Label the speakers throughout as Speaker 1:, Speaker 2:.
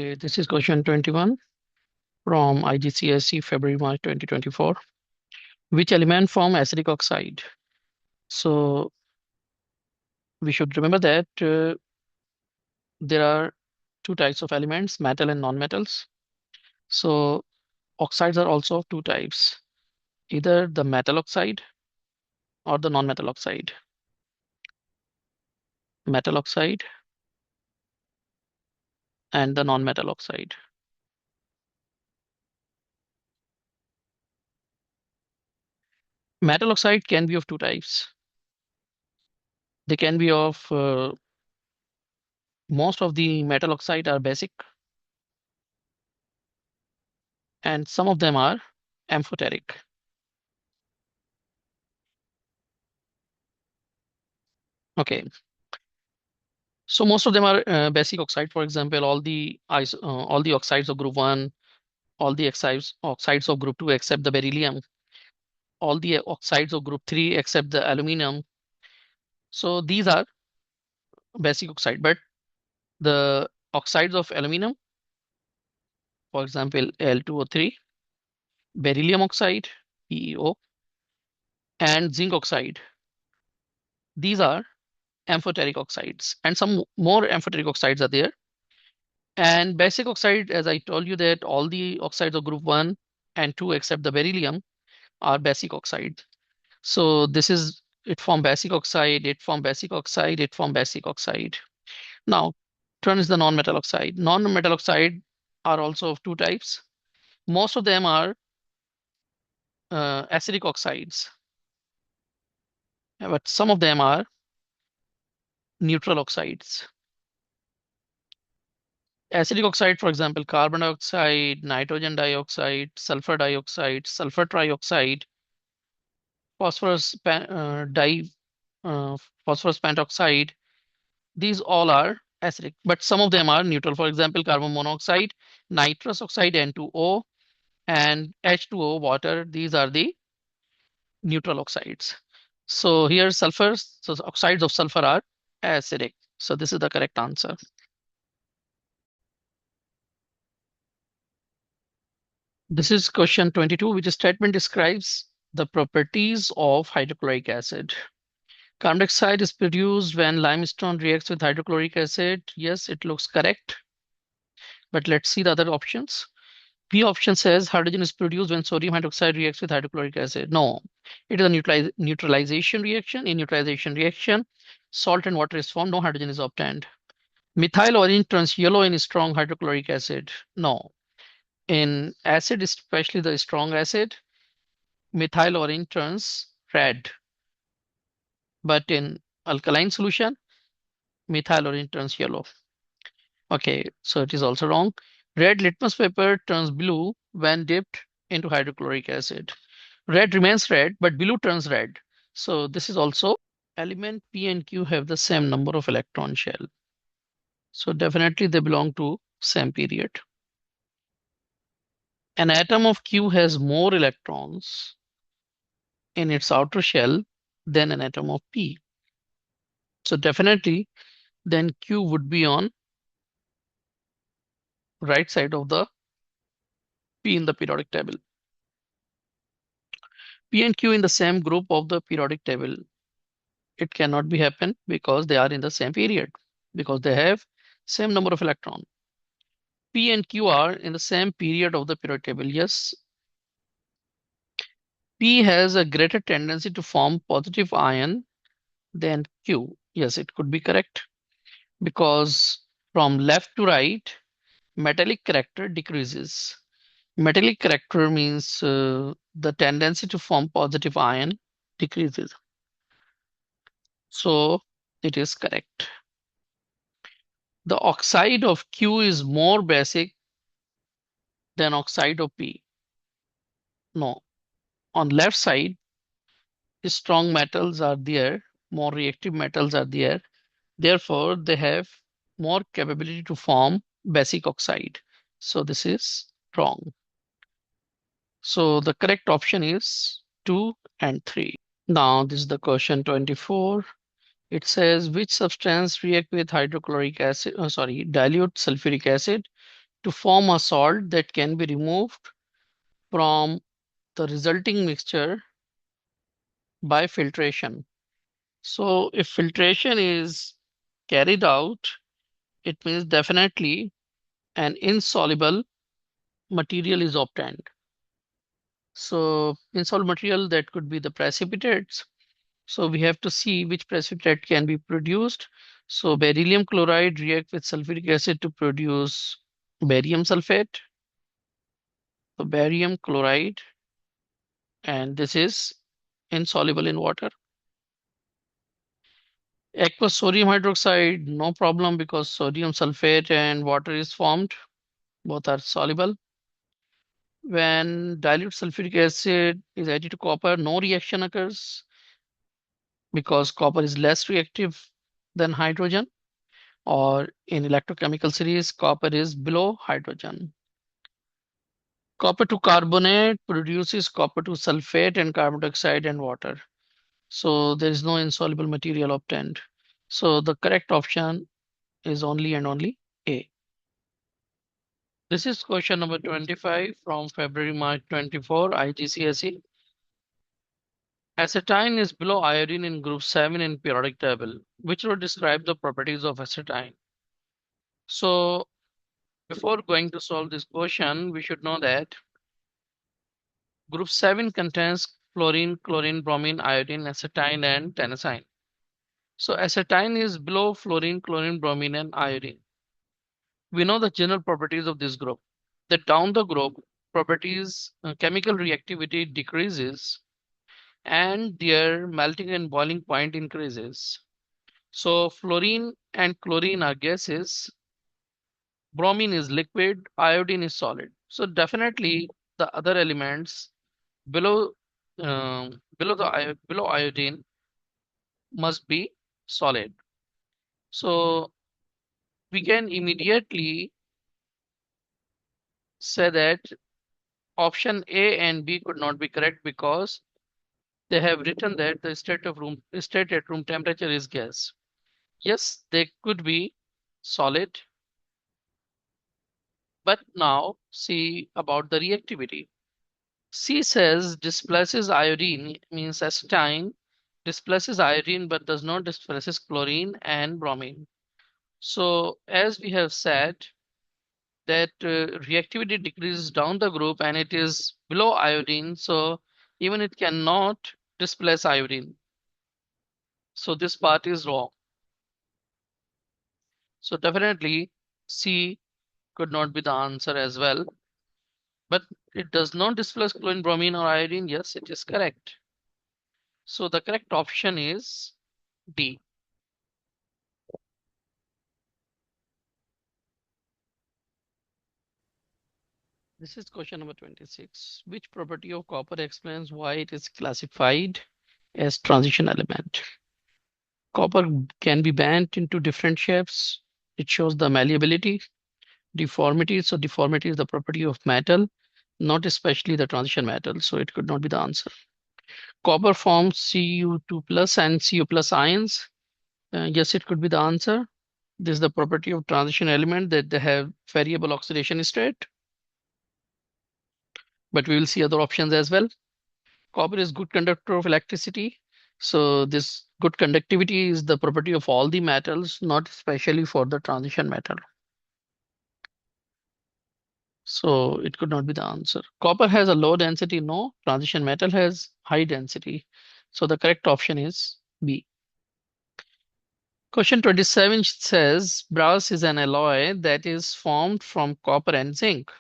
Speaker 1: This is question 21 from IGCSE February-March 2024. Which element form acidic oxide? So we should remember that there are two types of elements, metal and non-metals. So oxides are also of two types, either the metal oxide or the non-metal oxide. Metal oxide and the non-metal oxide. Metal oxide can be of two types. They can be of most of the metal oxide are basic, and some of them are amphoteric. Okay, so most of them are basic oxide. For example, all the oxides of group 1, all the oxides of group 2 except the beryllium, all the oxides of group 3 except the aluminum. So these are basic oxide, but the oxides of aluminum, for example, Al2O3, beryllium oxide, PeO, and zinc oxide, these are amphoteric oxides, and some more amphoteric oxides are there. And basic oxide, as I told you, that all the oxides of group 1 and 2 except the beryllium are basic oxide. So this is it form basic oxide, it form basic oxide, it form basic oxide. Now, turn is the non-metal oxide. Non-metal oxide are also of two types. Most of them are acidic oxides, but some of them are neutral oxides. Acidic oxide, for example, carbon dioxide, nitrogen dioxide, sulfur dioxide, sulfur trioxide, phosphorus phosphorus pentoxide. These all are acidic, but some of them are neutral. For example, carbon monoxide, nitrous oxide, N2O, and H2O, water. These are the neutral oxides. So here so oxides of sulfur are acidic. So this is the correct answer. This is question 22, which statement describes the properties of hydrochloric acid. Carbon dioxide is produced when limestone reacts with hydrochloric acid. Yes, it looks correct. But let's see the other options. B option says hydrogen is produced when sodium hydroxide reacts with hydrochloric acid. No, it is a neutralization reaction. In neutralization reaction, salt and water is formed, no hydrogen is obtained. Methyl orange turns yellow in strong hydrochloric acid. No. In acid, especially the strong acid, methyl orange turns red. But in alkaline solution, methyl orange turns yellow. Okay, so it is also wrong. Red litmus paper turns blue when dipped into hydrochloric acid. Red remains red, but blue turns red. So this is also element P and Q have the same number of electron shell. So definitely they belong to same period. An atom of Q has more electrons in its outer shell than an atom of P. So definitely then Q would be on right side of the P in the periodic table. P and Q in the same group of the periodic table. It cannot be happen because they are in the same period, because they have same number of electron. P and Q are in the same period of the periodic table. Yes. P has a greater tendency to form positive ion than Q. Yes, it could be correct because from left to right, metallic character decreases. Metallic character means the tendency to form positive ion decreases. So it is correct. The oxide of Q is more basic than oxide of P. No, on left side, strong metals are there, more reactive metals are there. Therefore, they have more capability to form basic oxide. So this is wrong. So the correct option is 2 and 3. Now this is the question 24. It says which substance react with hydrochloric acid, dilute sulfuric acid to form a salt that can be removed from the resulting mixture by filtration. So if filtration is carried out, it means definitely an insoluble material is obtained. So insoluble material, that could be the precipitates. So we have to see which precipitate can be produced. So beryllium chloride react with sulfuric acid to produce barium sulfate. So barium chloride, and this is insoluble in water. Aqueous sodium hydroxide, no problem because sodium sulfate and water is formed. Both are soluble. When dilute sulfuric acid is added to copper, no reaction occurs because copper is less reactive than hydrogen, or in electrochemical series, copper is below hydrogen. Copper to carbonate produces copper to sulfate and carbon dioxide and water. So there is no insoluble material obtained. So the correct option is only and only A. This is question number 25 from February March 24 IGCSE. Acetine is below iodine in group 7 in periodic table, which will describe the properties of acetine. So before going to solve this question, we should know that group 7 contains fluorine, chlorine, bromine, iodine, acetine, and tennessine. So acetine is below fluorine, chlorine, bromine, and iodine. We know the general properties of this group. That down the group, properties, chemical reactivity decreases and their melting and boiling point increases. So fluorine and chlorine are gases, bromine is liquid, iodine is solid. So definitely the other elements below below iodine must be solid. So we can immediately say that option A and B could not be correct because they have written that the state at room temperature is gas. Yes, they could be solid, but now see about the reactivity. C says displaces iodine, means acetine displaces iodine but does not displaces chlorine and bromine. So as we have said that reactivity decreases down the group and it is below iodine, so even it cannot displace iodine. So this part is wrong. So definitely C could not be the answer as well. But it does not displace chlorine, bromine, or iodine. Yes, it is correct. So the correct option is D. This is question number 26. Which property of copper explains why it is classified as transition element? Copper can be bent into different shapes. It shows the malleability, deformity. So deformity is the property of metal, not especially the transition metal. So it could not be the answer. Copper forms Cu2 plus and Cu plus ions. Yes, it could be the answer. This is the property of transition element that they have variable oxidation state. But we will see other options as well. Copper is good conductor of electricity. So this good conductivity is the property of all the metals, not especially for the transition metal. So it could not be the answer. Copper has a low density. No, transition metal has high density. So the correct option is B. Question 27 says brass is an alloy that is formed from copper and zinc.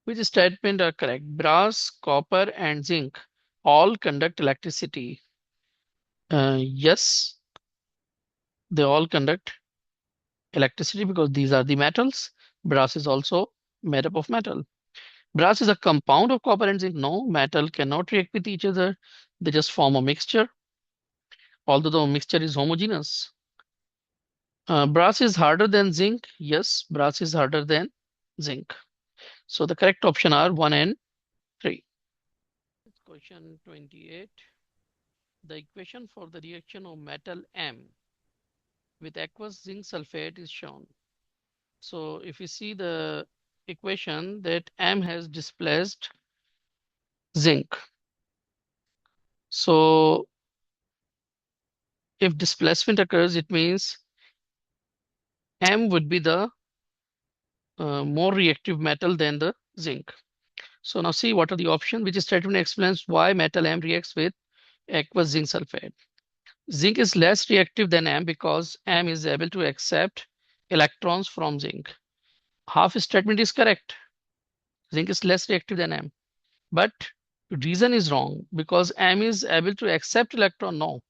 Speaker 1: Which statement are correct? Brass, copper, and zinc all conduct electricity. Yes, they all conduct electricity because these are the metals. Brass is also made up of metal. Brass is a compound of copper and zinc. No, metal cannot react with each other. They just form a mixture, although the mixture is homogeneous. Brass is harder than zinc. Yes, brass is harder than zinc. So the correct option are 1 and 3. Question 28. The equation for the reaction of metal M with aqueous zinc sulfate is shown. So if you see the equation, that M has displaced zinc. So if displacement occurs, it means M would be the more reactive metal than the zinc. So now see what are the options, which statement explains why metal M reacts with aqueous zinc sulfate. Zinc is less reactive than M because M is able to accept electrons from zinc. Half statement is correct. Zinc is less reactive than M. But reason is wrong because M is able to accept electron. No,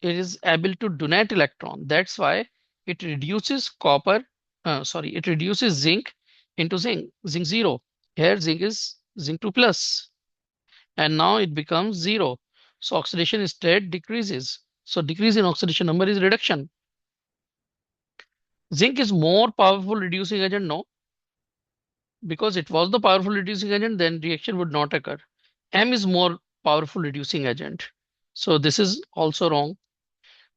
Speaker 1: it is able to donate electron. That's why it reduces it reduces zinc into zinc 0. Here zinc is zinc 2 plus, and now it becomes 0. So oxidation state decreases. So decrease in oxidation number is reduction. Zinc is more powerful reducing agent. No, because it was the powerful reducing agent, then reaction would not occur. M is more powerful reducing agent. So this is also wrong.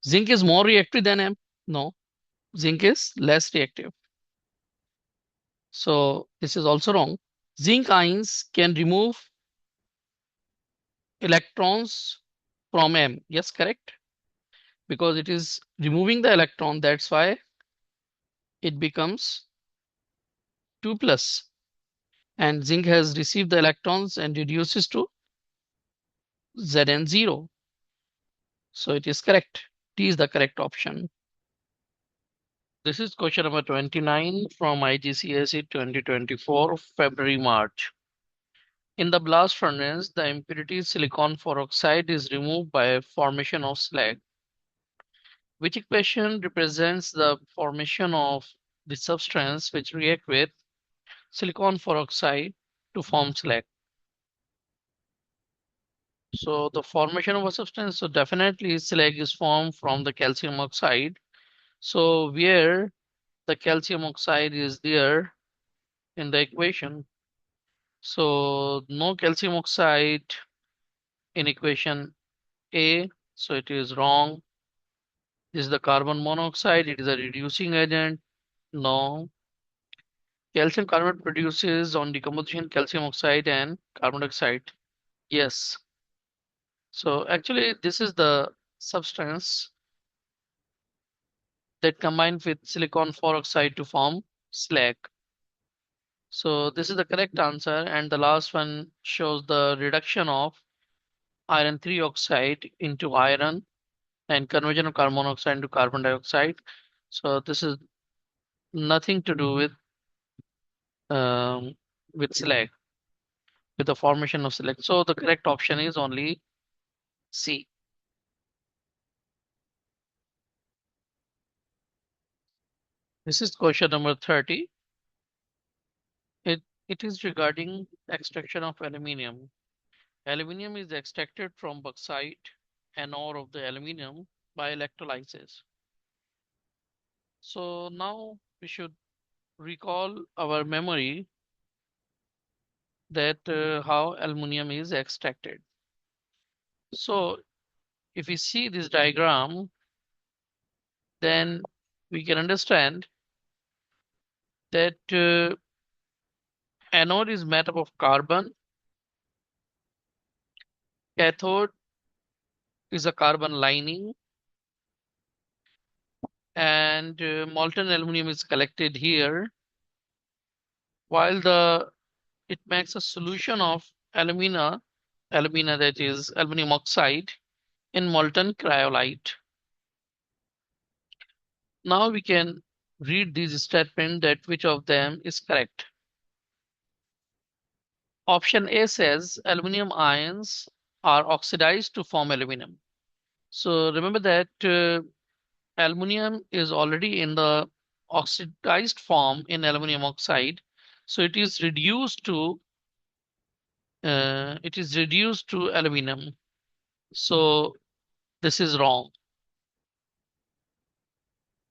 Speaker 1: Zinc is more reactive than M. No, zinc is less reactive. So this is also wrong. Zinc ions can remove electrons from M. Yes, correct. Because it is removing the electron. That's why it becomes 2 plus. And zinc has received the electrons and reduces to Zn0. So it is correct. D is the correct option. This is question number 29 from IGCSE 2024, February, March. In the blast furnace, the impurity silicon peroxide is removed by formation of slag. Which equation represents the formation of the substance which react with silicon peroxide to form slag? So the formation of a substance, so definitely slag is formed from the calcium oxide. So where the calcium oxide is there in the equation, so no calcium oxide in equation A, so it is wrong. This is the carbon monoxide, it is a reducing agent. No. Calcium carbonate produces on decomposition calcium oxide and carbon dioxide. Yes. So actually this is the substance that combined with silicon peroxide to form slag. So this is the correct answer, and the last one shows the reduction of iron 3 oxide into iron and conversion of carbon monoxide into carbon dioxide. So this is nothing to do um, with slag, with the formation of slag. So the correct option is only C. This is question number 30. It is regarding extraction of aluminium. Aluminium is extracted from bauxite and ore of the aluminium by electrolysis. So now we should recall our memory that how aluminium is extracted. So if we see this diagram, then we can understand that anode is made up of carbon, cathode is a carbon lining, and molten aluminum is collected here, while it makes a solution of alumina that is aluminum oxide in molten cryolite. Now we can read these statements that which of them is correct. Option A says aluminum ions are oxidized to form aluminum. So remember that aluminum is already in the oxidized form in aluminum oxide. So it is reduced to aluminum. So this is wrong.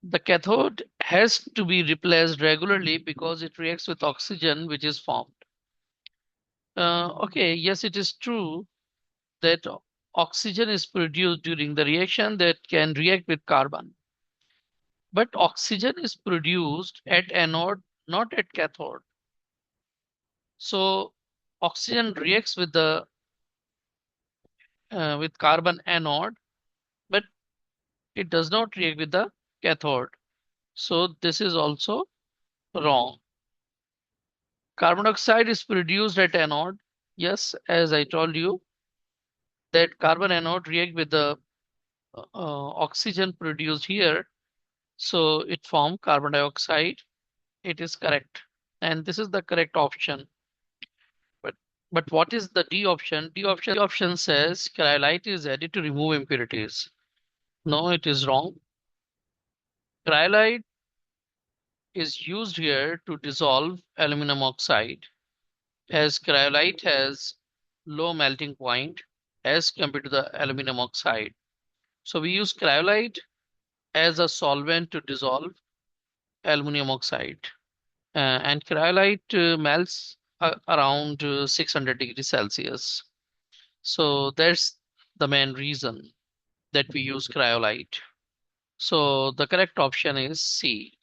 Speaker 1: The cathode has to be replaced regularly because it reacts with oxygen which is formed. Okay, yes, it is true that oxygen is produced during the reaction that can react with carbon. But oxygen is produced at anode, not at cathode. So oxygen reacts with the with carbon anode, but it does not react with the cathode. So this is also wrong. Carbon dioxide is produced at anode. Yes, as I told you, that carbon anode react with the oxygen produced here. So it form carbon dioxide. It is correct. And this is the correct option. But but what is the D option? D option says cryolite is added to remove impurities. No, it is wrong. Cryolite is used here to dissolve aluminum oxide, as cryolite has low melting point as compared to the aluminum oxide. So we use cryolite as a solvent to dissolve aluminum oxide. And cryolite melts around 600 degrees Celsius. So that's the main reason that we use cryolite. So the correct option is C.